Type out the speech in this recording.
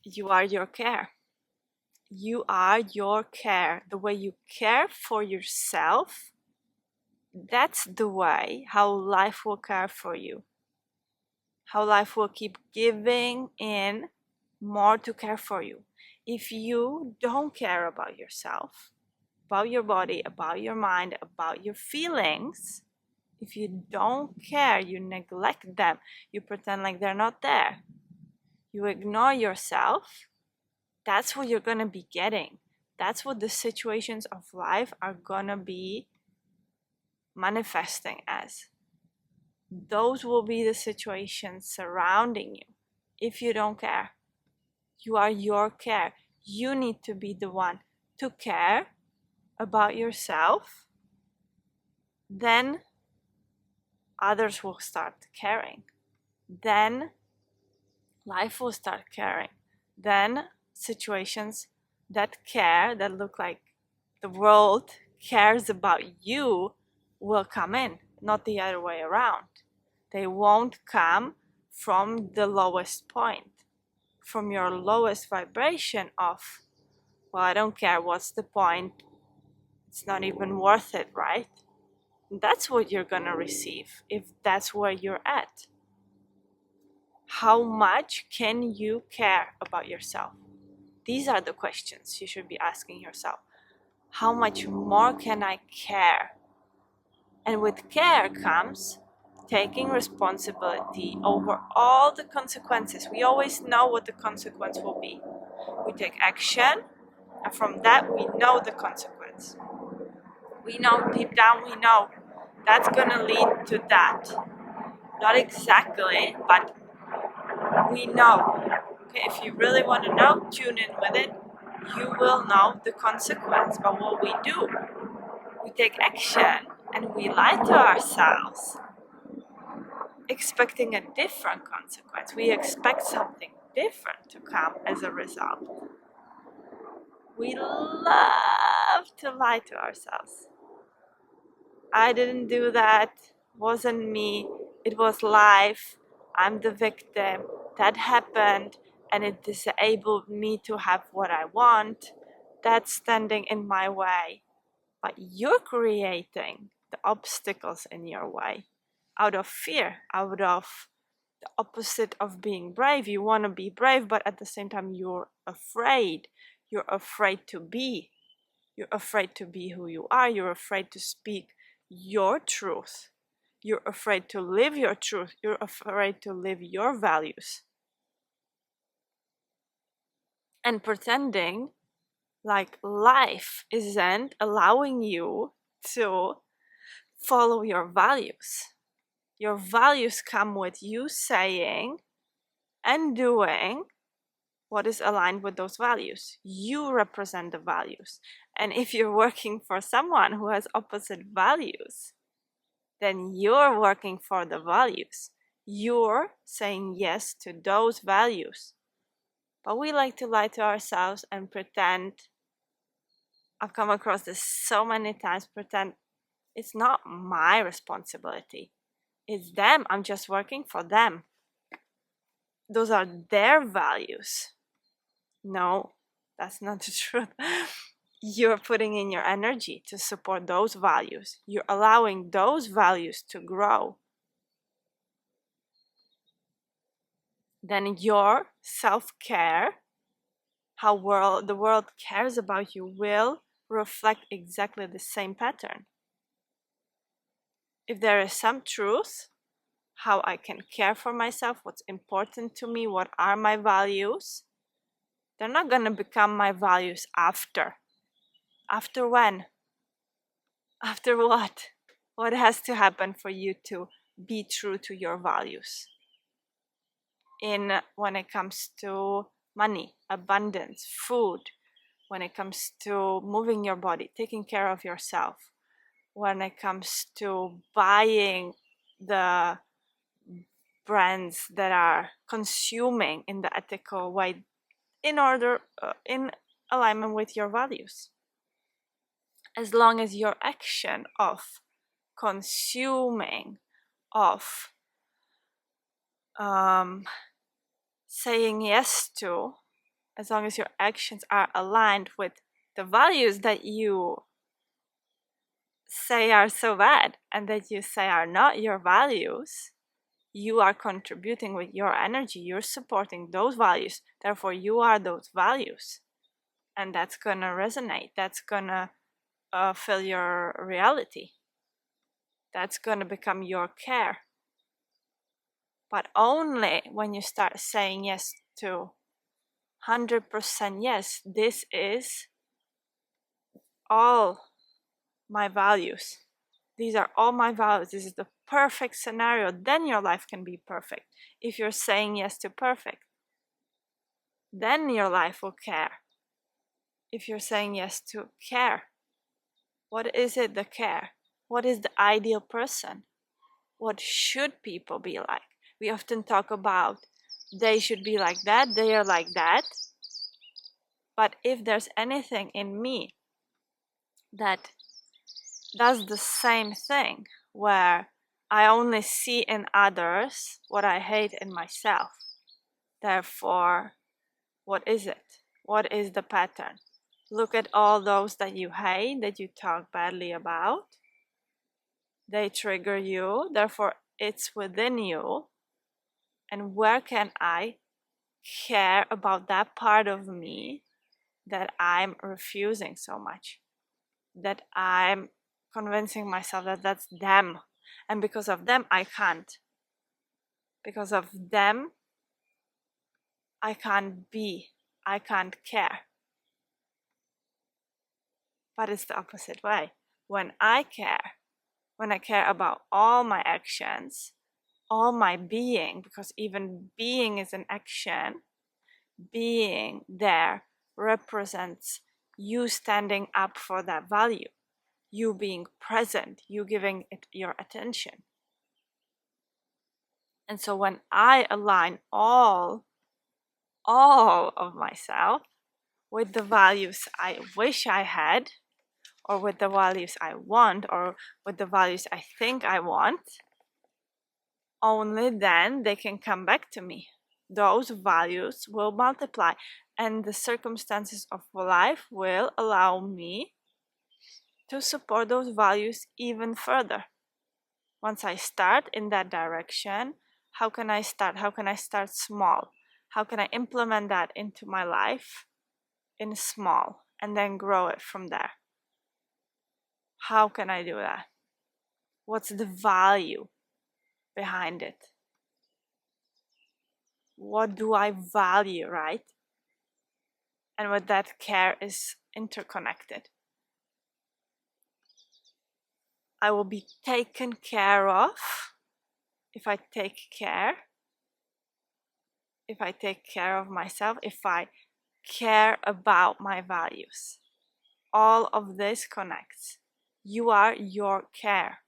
You are your care. You are your care. The way you care for yourself, that's the way how life will care for you. How life will keep giving in more to care for you. If you don't care about yourself, about your body, about your mind, about your feelings, if you don't care, you neglect them, you pretend like they're not there, you ignore yourself, that's what you're going to be getting. That's what the situations of life are going to be manifesting as. Those will be the situations surrounding you if you don't care. You are your care. You need to be the one to care about yourself. Then others will start caring. Then life will start caring. Then situations that care, that look like the world cares about you, will come in, not the other way around. They won't come from the lowest point, from your lowest vibration of, well, I don't care, what's the point? It's not even worth it, right? That's what you're gonna receive if that's where you're at. How much can you care about yourself? These are the questions you should be asking yourself. How much more can I care? And with care comes taking responsibility over all the consequences. We always know what the consequence will be. We take action, and from that, we know the consequence. We know deep down, we know that's gonna lead to that. Not exactly, but we know. Okay, if you really want to know, tune in with it. You will know the consequence. But what we do, we take action and we lie to ourselves, expecting a different consequence. We expect something different to come as a result. We love to lie to ourselves. I didn't do that, wasn't me, it was life, I'm the victim, that happened and it disabled me to have what I want, that's standing in my way. But you're creating the obstacles in your way out of fear, out of the opposite of being brave. You want to be brave, but at the same time you're afraid. You're afraid to be. You're afraid to be who you are. You're afraid to speak your truth. You're afraid to live your truth. You're afraid to live your values. And pretending like life isn't allowing you to follow your values. Your values come with you saying and doing what is aligned with those values. You represent the values. And if you're working for someone who has opposite values, then you're working for the values. You're saying yes to those values. But we like to lie to ourselves and pretend. I've come across this so many times, pretend it's not my responsibility. It's them. I'm just working for them. Those are their values. No, that's not the truth. You're putting in your energy to support those values. You're allowing those values to grow. Then your self-care, how the world cares about you, will reflect exactly the same pattern. If there is some truth, how I can care for myself, what's important to me, what are my values, they're not going to become my values after. After when? After what? What has to happen for you to be true to your values? When it comes to money, abundance, food, when it comes to moving your body, taking care of yourself, when it comes to buying the brands that are consuming in the ethical way in alignment with your values. As long as your action of consuming, of saying yes to, as long as your actions are aligned with the values that you say are so bad and that you say are not your values, you are contributing with your energy, you're supporting those values, therefore you are those values. And that's gonna resonate, that's gonna fill your reality, that's gonna become your care. But only when you start saying yes to 100% yes, this is all my values, these are all my values, this is the perfect scenario, then your life can be perfect. If you're saying yes to perfect, then your life will care. If you're saying yes to care, what is it, the care? What is the ideal person? What should people be like? We often talk about they should be like that, they are like that. But if there's anything in me that does the same thing, where I only see in others what I hate in myself, therefore, what is it? What is the pattern? Look at all those that you hate, that you talk badly about. They trigger you, therefore it's within you. And where can I care about that part of me that I'm refusing so much? That I'm convincing myself that that's them. And because of them, I can't. Because of them, I can't be. I can't care. But it's the opposite way. When I care about all my actions, all my being, because even being is an action, being there represents you standing up for that value, you being present, you giving it your attention. And so when I align all of myself with the values I wish I had, or with the values I want, or with the values I think I want, only then they can come back to me. Those values will multiply, and the circumstances of life will allow me to support those values even further. Once I start in that direction, how can I start? How can I start small? How can I implement that into my life in small and then grow it from there? How can I do that? What's the value behind it? What do I value, right? And with that, care is interconnected. I will be taken care of if I take care. If I take care of myself, if I care about my values. All of this connects. You are your care.